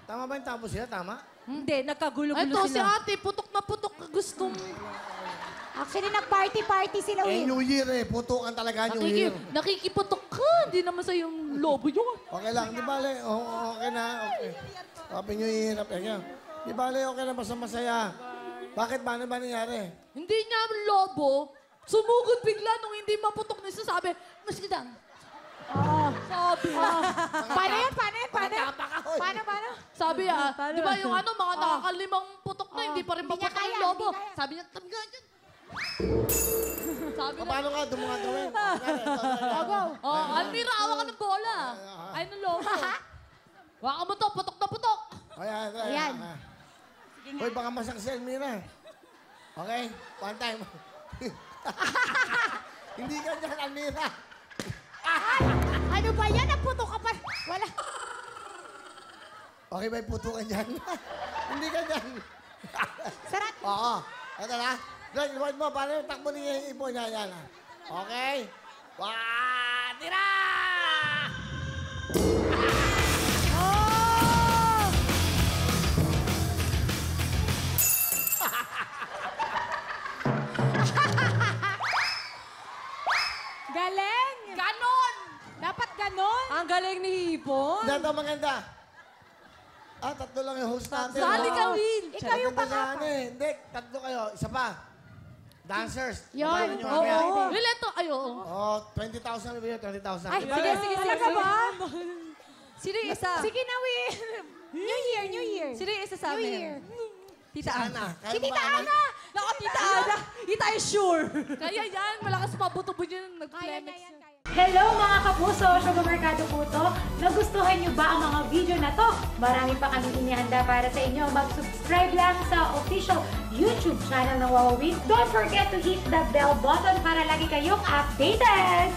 Tama ba yung tapos sila? Tama? Hindi, nagkagulo-gulo Ito si sila. ate, putok na putok. Gustong... Actually, nag-party-party sila, Eh, Will. New Year eh. Putukan talaga New Year. Nakikiputok ka. Hindi naman sa yung lobo yun. Okay lang. Di bale. Okay na. Okay. Happy New Year. Di bale, okay na. Basta masaya. Bakit? Paano ba nangyari? Hindi niya lobo. Sumugod bigla nung hindi maputok na isa. Sabi, mas kita. Sabi. Paano yun? Paano yun? Paano? Tapakahoy. Paano? Sabi di ba yung ano, mga nakakalimang putok na, hindi pa rin Hindi niya maputok yung kaya, lobo. hindi kaya. Sabi niya, tamga dyan. Sabi na, Paano nga? Doon mo nga gawin. Almira, awa ka ng bola. Ay, ng lobo. Waka mo to, putok na putok. Ayan. Ayan. Uy, baka masak si Elmira. Okay? One time. Hindi ka dyan, Elmira. Ano ba yan? Naputok ka pa. Wala. Okay ba yung putukan dyan? Hindi ka dyan. Sarat. Oo. Ito na. Greg, luwag mo. Paano yung takbo niya yung ibon niya? Yan. Okay? Tira! Oh! Galing! Ganon! Dapat ganon. Ang galing ni Hipon. Hindi, ito maganda. Tatlo lang yung host natin. Sali ka, Will. Ikaw yung Maganda pangapa. sana eh. Hindi, tatlo kayo. Isa pa. Dancers. Yun. Paano nyo Oo. mamaya? Will, ito, oo. 20,000 bibigyan, 20,000. Ay, Diba? sige. Talaga ba? Sino yung isa? Sige na, Will. New Year. Sino yung isa sa New amin? Year. Tita Si Ana. Ana. Kaya Si mo Tita ba, Ana? Ana. Naku, Tita Ana. Hindi tayo sure. Kaya yan, malakas pa buto-buto yun. Kaya na Nag-plemex yan. yun. Hello mga kapuso! Sugarmercado po to. Nagustuhan nyo ba ang mga video na to? Marami pa kami inihanda para sa inyo. Mag-subscribe lang sa official YouTube channel ng Wowowin. Don't forget to hit the bell button para lagi kayong updated!